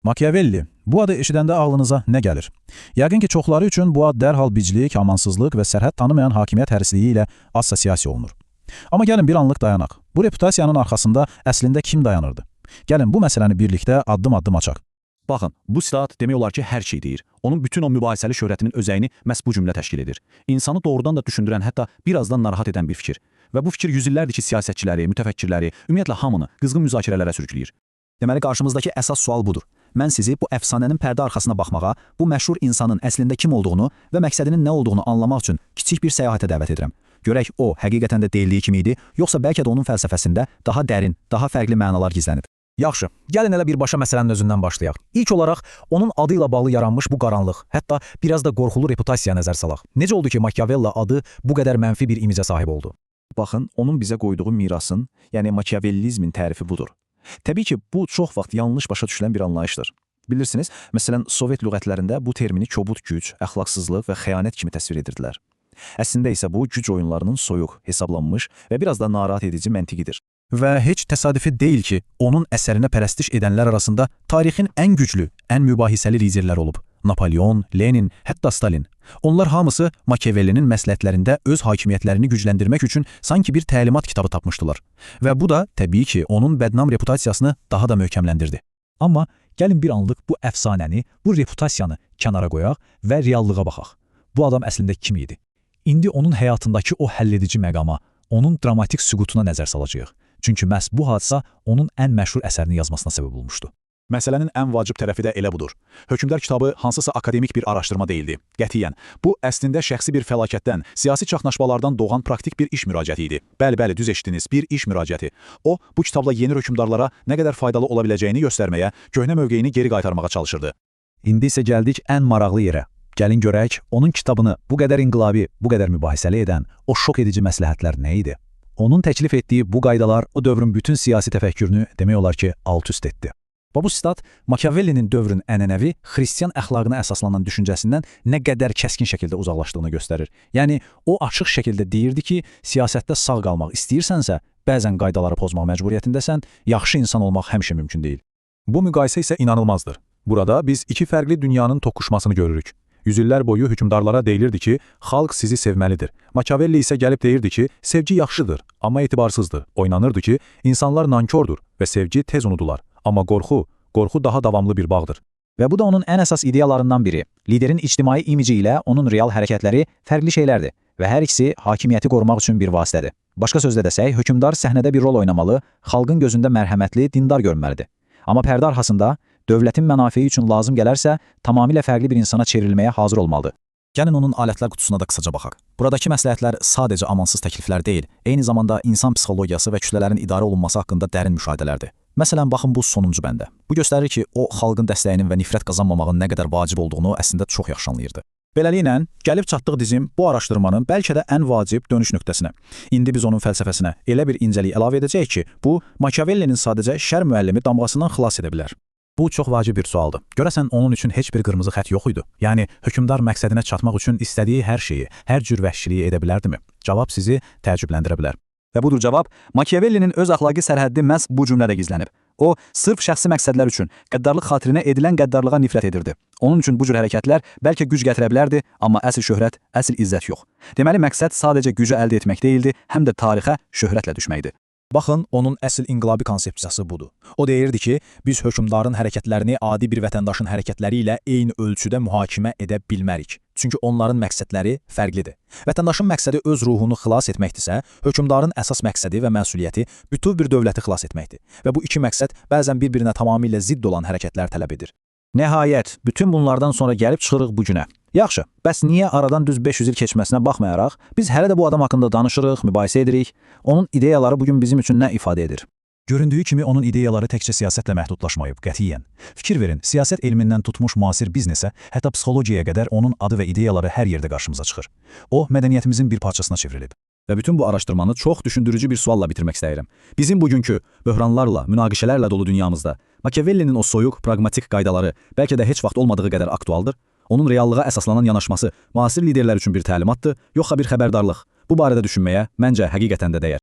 Machiavelli. Bu adı eşidəndə ağlınıza nə gəlir? Yəqin ki, çoxları üçün bu ad dərhal biclik, amansızlıq və sərhəd tanımayan hakimiyyət hərisliyi ilə assosiasiya olunur. Amma gəlin bir anlıq dayanaq. Bu reputasiyanın arxasında əslində kim dayanırdı? Gəlin bu məsələni birlikdə addım-addım açaq. Baxın, bu sitat demək olar ki, hər şey deyir. Onun bütün o mübahisəli şöhrətinin özəyini məhz bu cümlə təşkil edir. İnsanı doğrudan da düşündürən, hətta birazdan narahat edən bir fikir. Və bu fikir yüzillərdir ki, siyasətçiləri, mütəfəkkirləri, ümumiyyətlə hamını qızğın müzakirələrə sürükləyir. Deməli, qarşımızdakı əsas sual budur. Mən sizi bu əfsanənin pərdə arxasına baxmağa, bu məşhur insanın əslində kim olduğunu və məqsədinin nə olduğunu anlamaq üçün kiçik bir səyahətə dəvət edirəm. Görək o, həqiqətən də deyildiyi kimi idi, yoxsa bəlkə də onun fəlsəfəsində daha dərin, daha fərqli mənalar gizlənib. Yaxşı, gəlin elə birbaşa məsələnin özündən başlayaq. İlk olaraq onun adı ilə bağlı yaranmış bu qaranlıq, hətta biraz da qorxulu reputasiyaya nəzər salaq. Necə oldu ki, Machiavelli adı bu qədər mənfi bir imicə sahib oldu? Baxın, onun bizə qoyduğu mirasın, yəni Machiavellizmin tərifi budur. Təbii ki, bu çox vaxt yanlış başa düşülən bir anlayışdır. Bilirsiniz, məsələn, Sovet lüğətlərində bu termini kobud güc, əxlaqsızlıq və xəyanət kimi təsvir edirdilər. Əslində isə bu güc oyunlarının soyuq, hesablanmış və biraz da narahat edici məntiqidir. Və heç təsadüfi deyil ki, onun əsərinə pərəstiş edənlər arasında tarixin ən güclü, ən mübahisəli liderlər olub. Napolyon, Lenin, hətta Stalin. Onlar hamısı Machiavellinin məsləhətlərində öz hakimiyyətlərini gücləndirmək üçün sanki bir təlimat kitabı tapmışdılar. Və bu da təbii ki, onun bədnam reputasiyasını daha da möhkəmləndirdi. Amma gəlin bir anlıq bu əfsanəni, bu reputasiyanı kənara qoyaq və reallığa baxaq. Bu adam əslində kim idi? İndi onun həyatındakı o həlledici məqama, onun dramatik süqutuna nəzər salacağıq. Çünki məhz bu hadisə onun ən məşhur əsərini yazmasına səbəb olmuşdu. Məsələnin ən vacib tərəfi də elə budur. Hökmdar kitabı hansısa akademik bir araşdırma deyildi. Qətiyyən, bu əslində şəxsi bir fəlakətdən, siyasi çaxnaşmalardan doğan praktik bir iş müraciəti idi. Bəli, düz eşitdiniz, bir iş müraciəti. O, bu kitabla yeni hökmdarlara nə qədər faydalı ola biləcəyini göstərməyə, köhnə mövqeyini geri qaytarmağa çalışırdı. İndi isə gəldik ən maraqlı yerə. Gəlin görək, onun kitabını bu qədər inqilabi, bu qədər mübahisəli edən o şok edici məsləhətlər nə idi? Onun təklif etdiyi bu qaydalar o dövrün bütün siyasi təfəkkürünü demək olar ki, alt-üst etdi. Və bu sitat Machiavellinin dövrün ənənəvi xristian əxlaqına əsaslanan düşüncəsindən nə qədər kəskin şəkildə uzaqlaşdığını göstərir. Yəni, o açıq şəkildə deyirdi ki, siyasətdə sağ qalmaq istəyirsənsə, bəzən qaydaları pozmaq məcburiyyətindəsən, yaxşı insan olmaq həmişə mümkün deyil. Bu müqayisə isə inanılmazdır. Burada biz iki fərqli dünyanın toqquşmasını görürük. Yüzillər boyu hökmdarlara deyilirdi ki, xalq sizi sevməlidir. Machiavelli isə gəlib deyirdi ki, sevgi yaxşıdır, amma etibarsızdır. Oynanırdı ki, insanlar nankordur və sevgi tez unudular. Amma qorxu daha davamlı bir bağdır. Və bu da onun ən əsas ideyalarından biri. Liderin ictimai imici ilə onun real hərəkətləri fərqli şeylərdir və hər ikisi hakimiyyəti qorumaq üçün bir vasitədir. Başqa sözlə desək, hökmdar səhnədə bir rol oynamalı, xalqın gözündə mərhəmətli, dindar görünməlidir. Amma pərdə arxasında dövlətin mənafeyi üçün lazım gələrsə, tamamilə fərqli bir insana çevrilməyə hazır olmalıdır. Gəlin onun alətlər qutusuna da qısaca baxaq. Buradakı məsləhətlər sadəcə amansız təkliflər deyil, eyni zamanda insan psixologiyası və kütlələrin idarə olunması haqqında dərin müşahidələrdir. Məsələn, baxın bu sonuncu bəndə. Bu göstərir ki, o xalqın dəstəyinin və nifrət qazanmamağın nə qədər vacib olduğunu əslində çox yaxşı anlayırdı. Beləliklə, gəlib çatdıq dizim bu araşdırmanın bəlkə də ən vacib dönüş nöqtəsinə. İndi biz onun fəlsəfəsinə elə bir incəlik əlavə edəcəyik ki, bu Machiavellinin sadəcə şər müəllimi damğasından xilas edə bilər. Bu çox vacib bir sualdır. Görəsən onun üçün heç bir qırmızı xətt yox idi. Yəni, hökmdar məqsədinə çatmaq üçün istədiyi hər şeyi, hər cür vəhşiliyi edə bilərdimi? Cavab sizi təəccübləndirə bilər. Və budur cavab, Machiavellinin öz əxlaqi sərhəddi məhz bu cümlədə gizlənib. O, sırf şəxsi məqsədlər üçün, qəddarlıq xatirinə edilən qəddarlığa nifrət edirdi. Onun üçün bu cür hərəkətlər bəlkə güc gətirə bilərdi, amma əsl şöhrət, əsl izzət yox. Deməli, məqsəd sadəcə gücü əldə etmək deyildi, həm də tarixə şöhrətlə düşməkdir. Baxın, onun əsl inqilabi konsepsiyası budur. O deyirdi ki, biz hökmdarın hərəkətlərini adi bir vətəndaşın hərəkətləri ilə eyni ölçüdə mühakimə edə bilmərik. Çünki onların məqsədləri fərqlidir. Vətəndaşın məqsədi öz ruhunu xilas etməkdirsə, hökmdarın əsas məqsədi və məsuliyyəti bütöv bir dövləti xilas etməkdir. Və bu iki məqsəd bəzən bir-birinə tamamilə zidd olan hərəkətlər tələb edir. Nəhayət, bütün bunlardan sonra gəlib çıxırıq bu günə. Yaxşı, bəs niyə aradan düz 500 il keçməsinə baxmayaraq, biz hələ də bu adam haqqında danışırıq, mübahisə edirik, onun ideyaları bugün bizim üçün nə ifadə edir? Göründüyü kimi onun ideyaları təkcə siyasətlə məhdudlaşmayıb, qətiyyən. Fikir verin, siyasət elmindən tutmuş müasir biznesə, hətta psixologiyaya qədər onun adı və ideyaları hər yerdə qarşımıza çıxır. O, mədəniyyətimizin bir parçasına çevrilib. Və bütün bu araşdırmanı çox düşündürücü bir sualla bitirmək istəyirəm. Bizim bugünkü böhranlarla, münaqişələrlə dolu dünyamızda Machiavellinin o soyuq, praqmatik qaydaları bəlkə də heç vaxt olmadığı qədər aktualdır. Onun reallığa əsaslanan yanaşması müasir liderlər üçün bir təlimatdır, yoxsa bir xəbərdarlıq? Bu barədə düşünməyə məncə həqiqətən də dəyər.